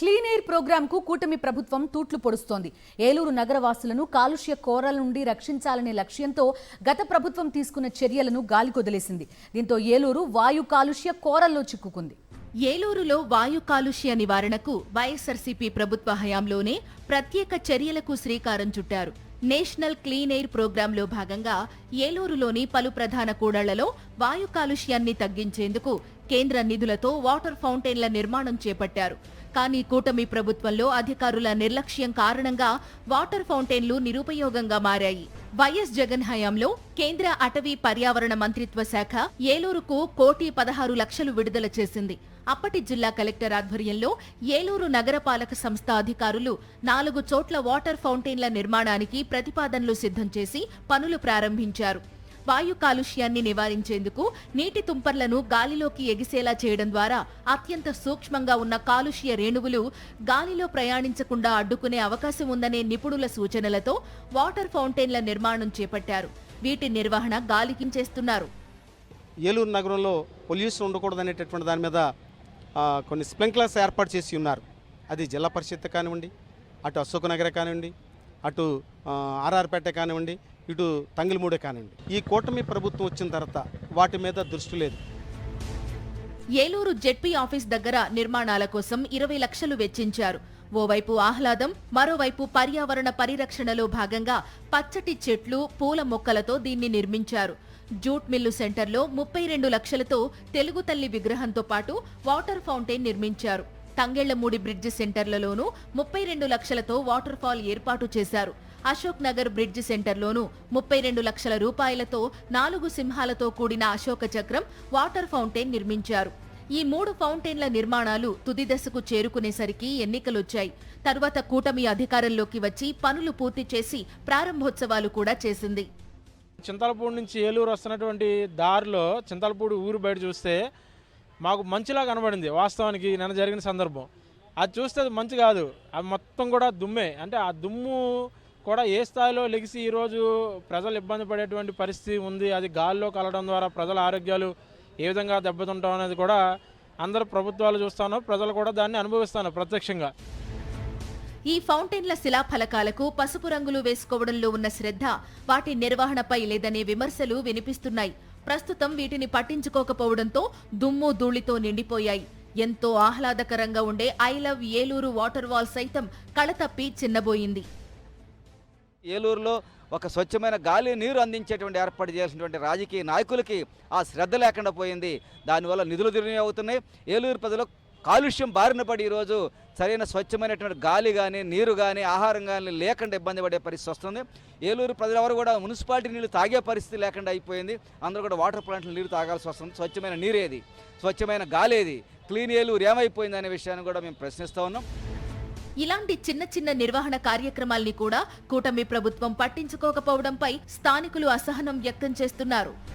Clean air programme కు కూటమి ప్రభుత్వం తూట్లు పొడుస్తోంది. ఏలూరు నగరవాసులను కాలుష్య కోరల నుండి రక్షించాలనే లక్ష్యంతో గత ప్రభుత్వం తీసుకున్న చర్యలను గాలికొదిలేసింది. దీంతో ఏలూరు వాయు కాలుష్య కోరల్లో చిక్కుకుంది. ఏలూరులో వాయు కాలుష్య నివారణకు వైఎస్ఆర్సీపీ ప్రభుత్వ హయాంలోనే ప్రత్యేక చర్యలకు శ్రీకారం చుట్టారు. నేషనల్ క్లీన్ ఎయిర్ ప్రోగ్రాంలో భాగంగా ఏలూరులోని పలు ప్రధాన కూడళ్లలో వాయు కాలుష్యాన్ని తగ్గించేందుకు కేంద్ర నిధులతో వాటర్ ఫౌంటైన్ల నిర్మాణం చేపట్టారు. కానీ కూటమి ప్రభుత్వంలో అధికారుల నిర్లక్ష్యం కారణంగా వాటర్ ఫౌంటైన్లు నిరుపయోగంగా మారాయి. వైఎస్ జగన్ హయాంలో కేంద్ర అటవీ పర్యావరణ మంత్రిత్వ శాఖ ఏలూరుకు 1,16,00,000 విడుదల చేసింది. అప్పటి జిల్లా కలెక్టర్ ఆధ్వర్యంలో ఏలూరు నగరపాలక సంస్థ అధికారులు 4 చోట్ల వాటర్ ఫౌంటైన్ల నిర్మాణానికి ప్రతిపాదనలు సిద్ధం చేసి పనులు ప్రారంభించారు. వాయు కాలుష్యాన్ని నివారించేందుకు నీటి తుంపర్లను గాలిలోకి ఎగిసేలా చేయడం ద్వారా అత్యంత సూక్ష్మంగా ఉన్న కాలుష్య రేణువులు గాలిలో ప్రయాణించకుండా అడ్డుకునే అవకాశం ఉందనే నిపుణుల సూచనలతో వాటర్ ఫౌంటైన్ల నిర్మాణం చేపట్టారు. వీటి నిర్వహణ గాలికించేస్తున్నారు. ఏలూరు నగరంలో పొల్యూషన్ ఉండకూడదనేటటువంటి దాని మీద కొన్ని స్ప్రింక్లర్స్ ఏర్పాటు చేసి ఉన్నారు. అది జిల్లా పరిషత్ కానివ్వండి, అటు అశోక్ నగర్ కానివ్వండి, అటు ఆర్ఆర్పేట కానివ్వండి, ఇటు తంగిలమూడే కానివ్వండి. ఈ కూటమి ప్రభుత్వం వచ్చిన తర్వాత వాటి మీద దృష్టి లేదు. ఏలూరు జెడ్పీ ఆఫీస్ దగ్గర నిర్మాణాల కోసం 20 లక్షలు వెచ్చించారు. ఓవైపు ఆహ్లాదం, మరోవైపు పర్యావరణ పరిరక్షణలో భాగంగా పచ్చటి చెట్లు, పూల మొక్కలతో దీన్ని నిర్మించారు. జూట్ మిల్లు సెంటర్లో 32 లక్షలతో తెలుగు తల్లి విగ్రహంతో పాటు వాటర్ ఫౌంటైన్ నిర్మించారు. తంగెళ్లమూడి బ్రిడ్జి సెంటర్లలోనూ 32 లక్షలతో వాటర్ ఫాల్ ఏర్పాటు చేశారు. అశోక్ నగర్ బ్రిడ్జి సెంటర్లోనూ 32 లక్షల రూపాయలతో 4 సింహాలతో కూడిన అశోక చక్రం వాటర్ ఫౌంటైన్ నిర్మించారు. ఈ 3 ఫౌంటైన్ల నిర్మాణాలు తుది దశకు చేరుకునేసరికి ఎన్నికలొచ్చాయి. తరువాత కూటమి అధికారంలోకి వచ్చి పనులు పూర్తి చేసి ప్రారంభోత్సవాలు కూడా చేసింది. చింతలపూడి నుంచి ఏలూరు వస్తున్నటువంటి దారిలో చింతలపూడి ఊరు బయట చూస్తే మాకు మంచులా కనబడింది. వాస్తవానికి నిన్న జరిగిన సందర్భం అది చూస్తే అది మంచి కాదు, అది మొత్తం కూడా దుమ్మే. అంటే ఆ దుమ్ము కూడా ఏ స్థాయిలో లెగిసి ఈరోజు ప్రజలు ఇబ్బంది పడేటువంటి పరిస్థితి ఉంది. అది గాల్లో కలవడం ద్వారా ప్రజల ఆరోగ్యాలు ఏ విధంగా దెబ్బతింటాం అనేది కూడా అందరూ ప్రభుత్వాలు చూస్తాను, ప్రజలు కూడా దాన్ని అనుభవిస్తాను ప్రత్యక్షంగా. ఈ ఫౌంటైన్ల శిలాఫలకాలకు పసుపు రంగులు వేసుకోవడంలో ఉన్న శ్రద్ధ వాటి నిర్వహణపై లేదనే విమర్శలు వినిపిస్తున్నాయి. ప్రస్తుతం వీటిని పట్టించుకోకపోవడంతో దుమ్ము ధూళితో నిండిపోయాయి. ఎంతో ఆహ్లాదకరంగా ఉండే I love Eluru water wall సైతం కళతప్పి చిన్నబోయింది. ఏలూరులో ఒక స్వచ్ఛమైన గాలి నీరు అందించేటువంటి ఏర్పాటు చేయాల్సినటువంటి రాజకీయ నాయకులకి ఆ శ్రద్ధ లేకుండా పోయింది. దానివల్ల నిధులు దుర్వినియోగం అవుతున్నాయి. ఏలూరు ప్రజలు కాలుష్యం బారిన పడి ఈరోజు సరైన స్వచ్ఛమైనటువంటి గాలి కానీ, నీరు కానీ, ఆహారం కానీ లేకుండా ఇబ్బంది పడే పరిస్థితి వస్తుంది. ఏలూరు ప్రజలెవరు కూడా మున్సిపాలిటీ నీళ్లు తాగే పరిస్థితి లేకుండా అయిపోయింది. అందరూ కూడా వాటర్ ప్లాంట్లో నీరు తాగాల్సి వస్తుంది. స్వచ్ఛమైన నీరేది, స్వచ్ఛమైన గాలేది, క్లీన్ ఏలూరు ఏమైపోయింది అనే విషయాన్ని కూడా మేము ప్రశ్నిస్తూ ఉన్నాం. ఇలాంటి చిన్న చిన్న నిర్వహణ కార్యక్రమాల్ని కూడా కూటమి ప్రభుత్వం పట్టించుకోకపోవడంపై స్థానికులు అసహనం వ్యక్తం చేస్తున్నారు.